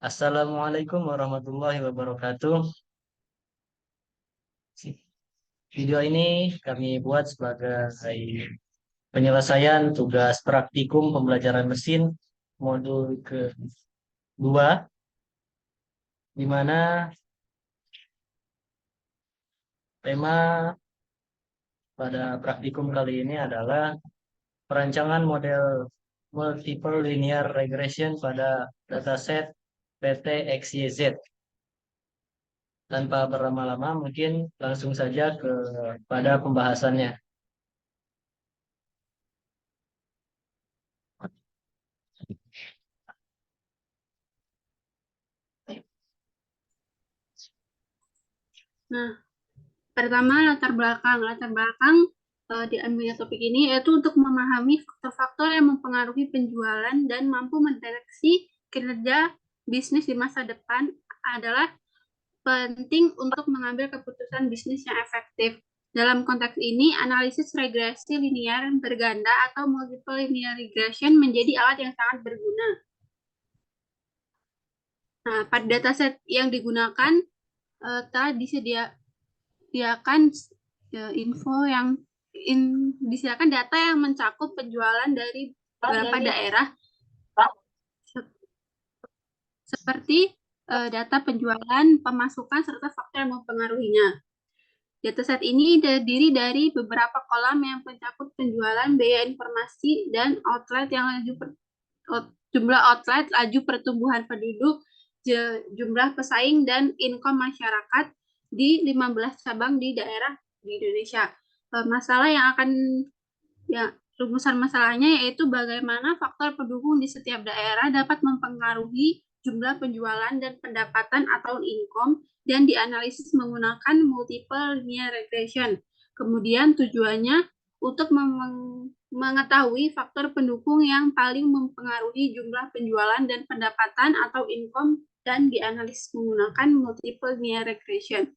Assalamualaikum warahmatullahi wabarakatuh. Video ini kami buat sebagai penyelesaian tugas praktikum pembelajaran mesin modul kedua, di mana tema pada praktikum kali ini adalah perancangan model multiple linear regression pada dataset PT XYZ. Tanpa berlama-lama, mungkin langsung saja pada pembahasannya. Nah, pertama latar belakang. Diambilnya topik ini yaitu untuk memahami faktor-faktor yang mempengaruhi penjualan dan mampu mendeteksi kinerja bisnis di masa depan adalah penting untuk mengambil keputusan bisnis yang efektif. Dalam konteks ini, analisis regresi linear berganda atau multiple linear regression menjadi alat yang sangat berguna. Nah, pada dataset yang digunakan telah disediakan info yang disediakan data yang mencakup penjualan dari beberapa daerah seperti data penjualan, pemasukan, serta faktor yang mempengaruhinya. Dataset ini terdiri dari beberapa kolam yang mencakup penjualan, biaya informasi, dan outlet yang jumlah outlet, laju pertumbuhan penduduk, jumlah pesaing, dan income masyarakat di 15 cabang di daerah di Indonesia. Masalah yang akan rumusan masalahnya yaitu bagaimana faktor pendukung di setiap daerah dapat mempengaruhi jumlah penjualan dan pendapatan atau income dan dianalisis menggunakan multiple linear regression. Kemudian tujuannya untuk mengetahui faktor pendukung yang paling mempengaruhi jumlah penjualan dan pendapatan atau income dan dianalisis menggunakan multiple linear regression.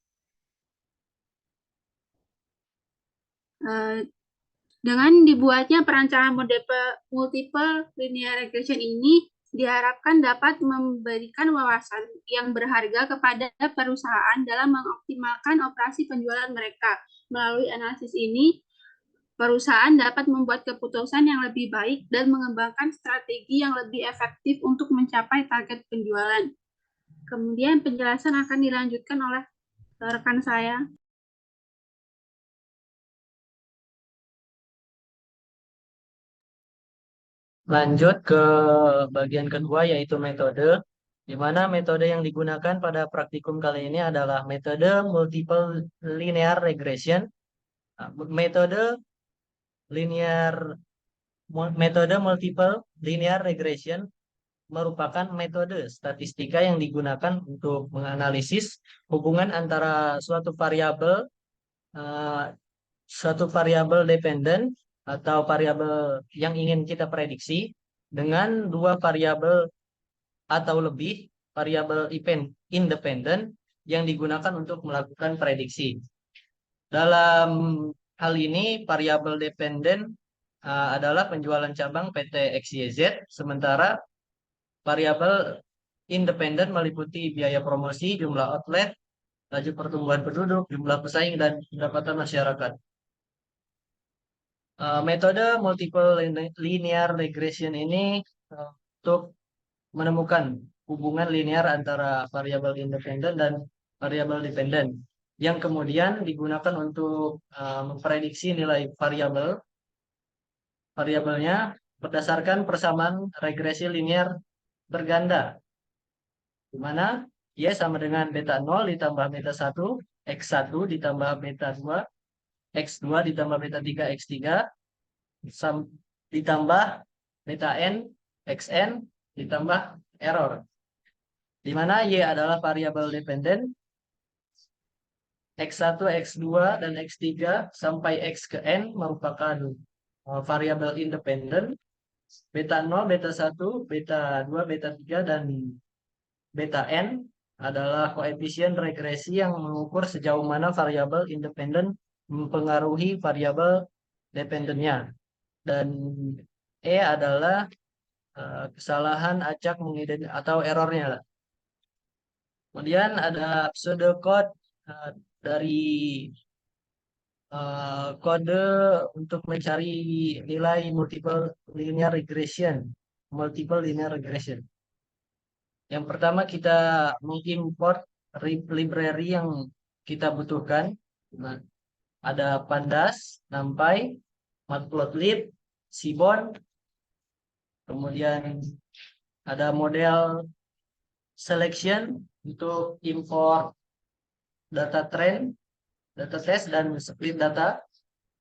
Dengan dibuatnya perancangan multiple linear regression ini diharapkan dapat memberikan wawasan yang berharga kepada perusahaan dalam mengoptimalkan operasi penjualan mereka. Melalui analisis ini, perusahaan dapat membuat keputusan yang lebih baik dan mengembangkan strategi yang lebih efektif untuk mencapai target penjualan. Kemudian penjelasan akan dilanjutkan oleh rekan saya. Lanjut ke bagian kedua, yaitu metode, di mana metode yang digunakan pada praktikum kali ini adalah metode multiple linear regression. Metode linear metode multiple linear regression merupakan metode statistika yang digunakan untuk menganalisis hubungan antara eh, suatu variabel dependen atau variabel yang ingin kita prediksi dengan dua variabel atau lebih variabel independen yang digunakan untuk melakukan prediksi. Dalam hal ini, variabel dependen adalah penjualan cabang PT XYZ, sementara variabel independen meliputi biaya promosi, jumlah outlet, laju pertumbuhan penduduk, jumlah pesaing, dan pendapatan masyarakat. Metode multiple linear regression ini untuk menemukan hubungan linear antara variabel independen dan variabel dependen yang kemudian digunakan untuk memprediksi nilai variabelnya berdasarkan persamaan regresi linear berganda, di mana Y sama dengan beta 0 ditambah beta 1, X1 ditambah beta 2, X2 ditambah beta 3, X3, ditambah beta N, Xn, ditambah error. Di mana Y adalah variabel dependen, X1, X2, dan X3 sampai X ke N merupakan variabel independen, beta 0, beta 1, beta 2, beta 3, dan beta N adalah koefisien regresi yang mengukur sejauh mana variabel independen mempengaruhi variabel dependennya. Dan E adalah kesalahan acak atau errornya. Kemudian ada pseudocode dari kode untuk mencari nilai multiple linear regression. Multiple linear regression. Yang pertama kita mengimport library yang kita butuhkan. Nah, ada Pandas, NumPy, Matplotlib, Seaborn, kemudian ada model selection untuk import data trend, data test, dan split data.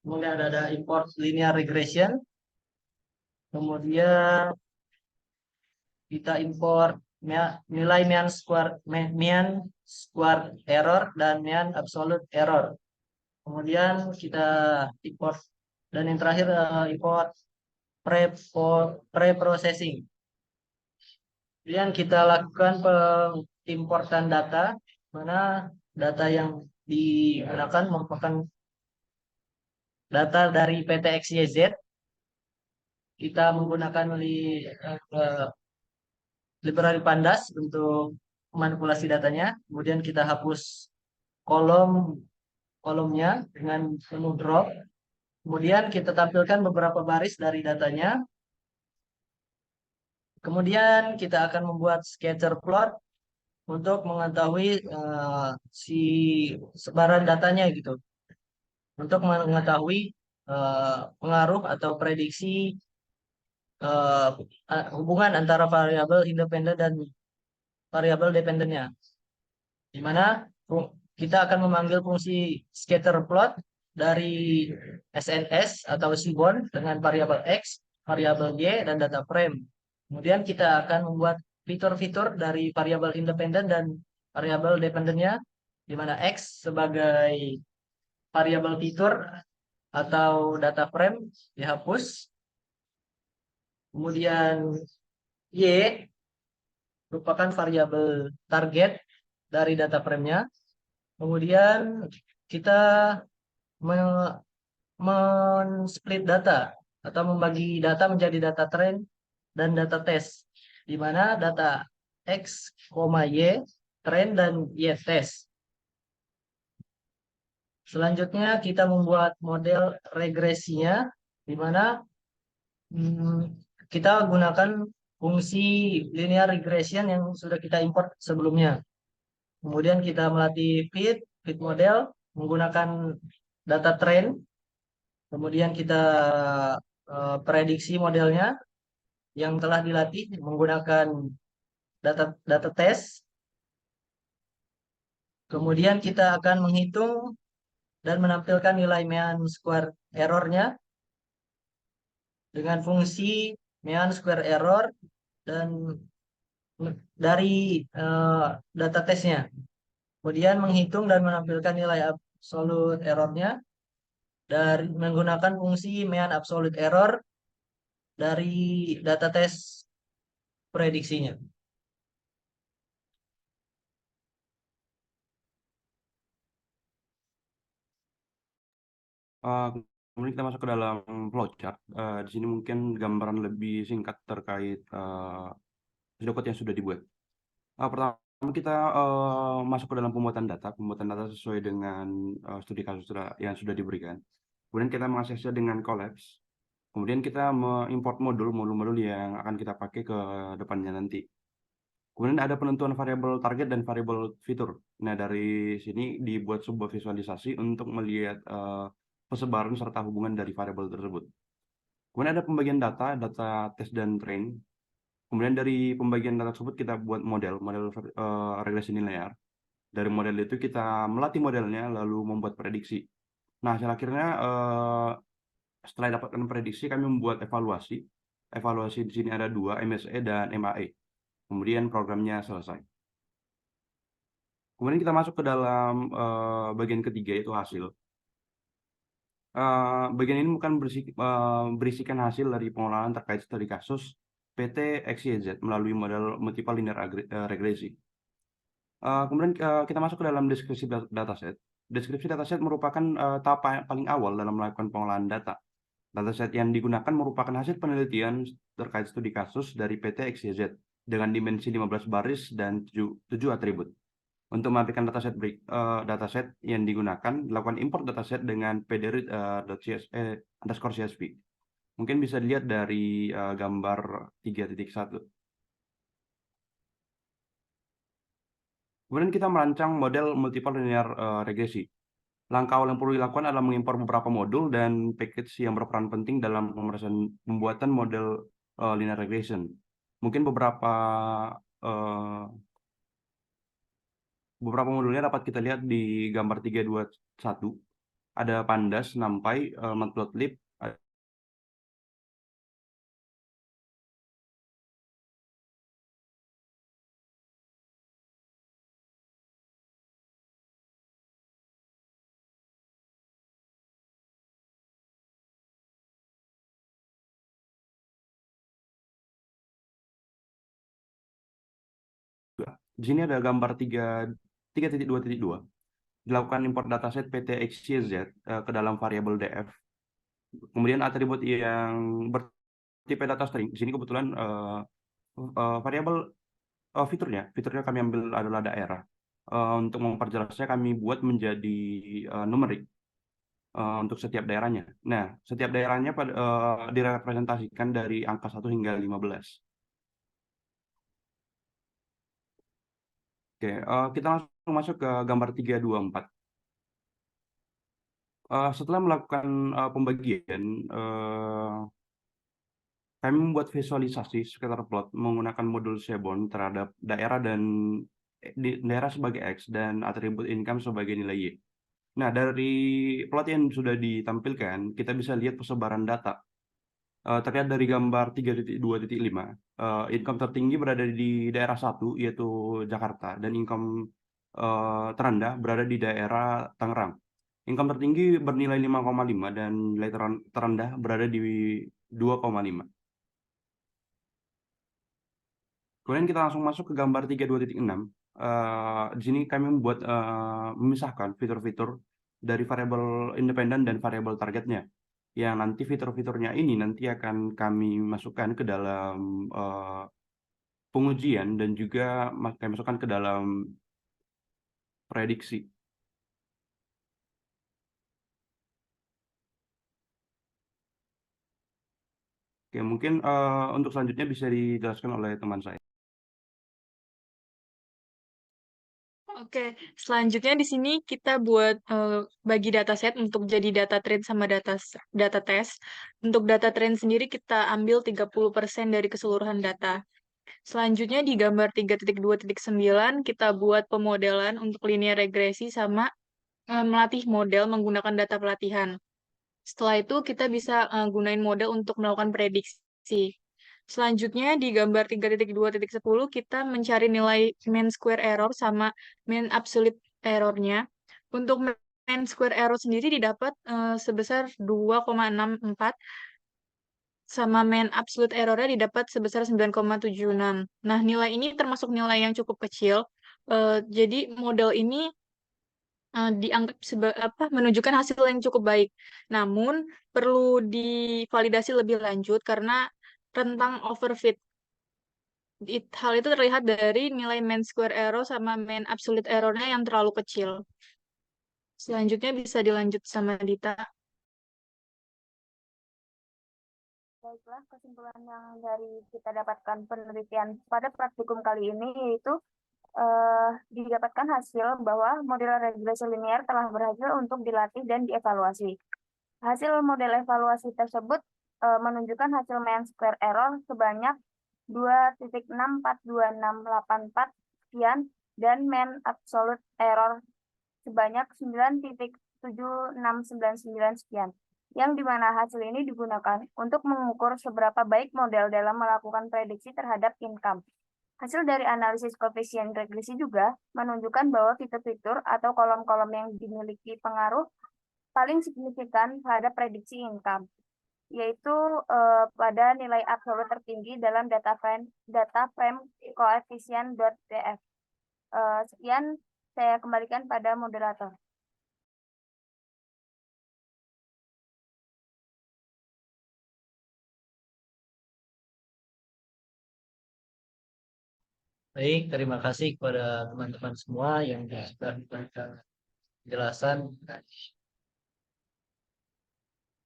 Kemudian ada import linear regression. Kemudian kita import nilai mean square error dan mean absolute error. Kemudian kita import, dan yang terakhir import pre-processing. Kemudian kita lakukan pengimportan data, mana data yang digunakan merupakan data dari PT XYZ. Kita menggunakan library Pandas untuk manipulasi datanya. Kemudian kita hapus kolomnya dengan menu drop. Kemudian kita tampilkan beberapa baris dari datanya. Kemudian kita akan membuat scatter plot untuk mengetahui si sebaran datanya gitu. Untuk mengetahui pengaruh atau prediksi hubungan antara variabel independen dan variabel dependennya. Di mana kita akan memanggil fungsi scatter plot dari SNS atau Seaborn dengan variabel X, variabel Y, dan data frame. Kemudian kita akan membuat fitur-fitur dari variabel independen dan variabel dependennya, di mana X sebagai variabel fitur atau data frame dihapus. Kemudian Y merupakan variabel target dari data frame-nya. Kemudian kita men-split data atau membagi data menjadi data trend dan data test, di mana data X, Y trend dan Y test. Selanjutnya kita membuat model regresinya, di mana kita gunakan fungsi linear regression yang sudah kita import sebelumnya. Kemudian kita melatih fit model menggunakan data trend. Kemudian kita prediksi modelnya yang telah dilatih menggunakan data test. Kemudian kita akan menghitung dan menampilkan nilai mean square error-nya dengan fungsi mean square error dan dari data testnya. Kemudian menghitung dan menampilkan nilai absolute error-nya dari menggunakan fungsi mean absolute error dari data test prediksinya. Kemudian kita masuk ke dalam flowchart. Di sini mungkin gambaran lebih singkat terkait pseudocode yang sudah dibuat. Pertama kita masuk ke dalam pembuatan data sesuai dengan studi kasus yang sudah diberikan. Kemudian kita mengaksesnya dengan collapse. Kemudian kita mengimport modul-modul yang akan kita pakai ke depannya nanti. Kemudian ada penentuan variabel target dan variabel fitur. Nah, dari sini dibuat sebuah visualisasi untuk melihat persebaran serta hubungan dari variabel tersebut. Kemudian ada pembagian data tes dan train. Kemudian dari pembagian data tersebut kita buat model regresi linear. Dari model itu kita melatih modelnya lalu membuat prediksi. Nah, hasil akhirnya setelah dapatkan prediksi kami membuat evaluasi. Evaluasi di sini ada 2, MSE dan MAE. Kemudian programnya selesai. Kemudian kita masuk ke dalam bagian ketiga yaitu hasil. Bagian ini bukan berisikan hasil dari pengolahan terkait studi kasus PT XYZ melalui model multiple linear regresi. Kemudian kita masuk ke dalam deskripsi dataset. Deskripsi dataset merupakan tahap paling awal dalam melakukan pengolahan data. Dataset yang digunakan merupakan hasil penelitian terkait studi kasus dari PT XYZ dengan dimensi 15 baris dan 7 atribut. Untuk memastikan dataset yang digunakan, lakukan import dataset dengan pdread.csv_csv. Mungkin bisa dilihat dari gambar 3.1. Kemudian kita merancang model multiple linear regresi. Langkah awal yang perlu dilakukan adalah mengimpor beberapa modul dan package yang berperan penting dalam pembuatan model linear regression. Mungkin eh, beberapa modulnya dapat kita lihat di gambar 321. Ada Pandas, NumPy, Matplotlib, di sini ada gambar 3.2.2. Dilakukan import dataset PTXYZ ke dalam variabel df. Kemudian atribut yang bertipe data string. Di sini kebetulan variabel fiturnya kami ambil adalah daerah. Untuk memperjelasnya kami buat menjadi numerik untuk setiap daerahnya. Nah, setiap daerahnya direpresentasikan dari angka 1 hingga 15. Oke, kita langsung masuk ke gambar 324. Setelah melakukan pembagian, kami membuat visualisasi scatter plot menggunakan modul Seaborn terhadap daerah daerah sebagai X dan atribut income sebagai nilai Y. Nah, dari plot yang sudah ditampilkan, kita bisa lihat persebaran data. Terlihat dari gambar 3.2.5, income tertinggi berada di daerah 1, yaitu Jakarta, dan income terendah berada di daerah Tangerang. Income tertinggi bernilai 5,5 dan nilai terendah berada di 2,5. Kemudian kita langsung masuk ke gambar 32.6. Di sini kami memisahkan fitur-fitur dari variabel independen dan variabel targetnya. Yang nanti fitur-fiturnya ini nanti akan kami masukkan ke dalam pengujian dan juga kami masukkan ke dalam prediksi. Oke, mungkin untuk selanjutnya bisa dijelaskan oleh teman saya. Oke, selanjutnya di sini kita buat bagi dataset untuk jadi data train sama data test. Untuk data train sendiri kita ambil 30% dari keseluruhan data. Selanjutnya di gambar 3.2.9 kita buat pemodelan untuk linear regresi sama melatih model menggunakan data pelatihan. Setelah itu kita bisa gunain model untuk melakukan prediksi. Selanjutnya di gambar 3.2.10 kita mencari nilai mean square error sama mean absolute error-nya. Untuk mean square error sendiri didapat sebesar 2,64 sama mean absolute error-nya didapat sebesar 9,76. Nah, nilai ini termasuk nilai yang cukup kecil. Jadi model ini dianggap menunjukkan hasil yang cukup baik. Namun perlu divalidasi lebih lanjut karena rentang overfit. Hal itu terlihat dari nilai mean square error sama mean absolute error-nya yang terlalu kecil. Selanjutnya bisa dilanjut sama Dita. Baiklah, kesimpulan yang dari kita dapatkan penelitian pada praktikum kali ini yaitu didapatkan hasil bahwa model regresi linear telah berhasil untuk dilatih dan dievaluasi. Hasil model evaluasi tersebut menunjukkan hasil mean square error sebanyak 2.642684 sekian dan mean absolute error sebanyak 9.7699 sekian, yang dimana hasil ini digunakan untuk mengukur seberapa baik model dalam melakukan prediksi terhadap income. Hasil dari analisis koefisien regresi juga menunjukkan bahwa fitur-fitur atau kolom-kolom yang dimiliki pengaruh paling signifikan terhadap prediksi income, yaitu pada nilai absolut tertinggi dalam data frame koefisien.df. Sekian, saya kembalikan pada moderator. Baik, terima kasih kepada teman-teman semua yang sudah diberikan penjelasan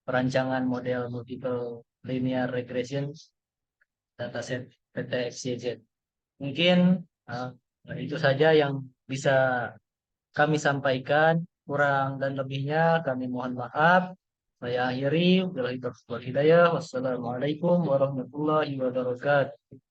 perancangan model multiple linear regression dataset PTXYZ. Mungkin uh, itu saja yang bisa kami sampaikan. Kurang dan lebihnya kami mohon maaf. Saya akhiri. Wabillahi taufiq wal hidayah. Wassalamualaikum warahmatullahi wabarakatuh.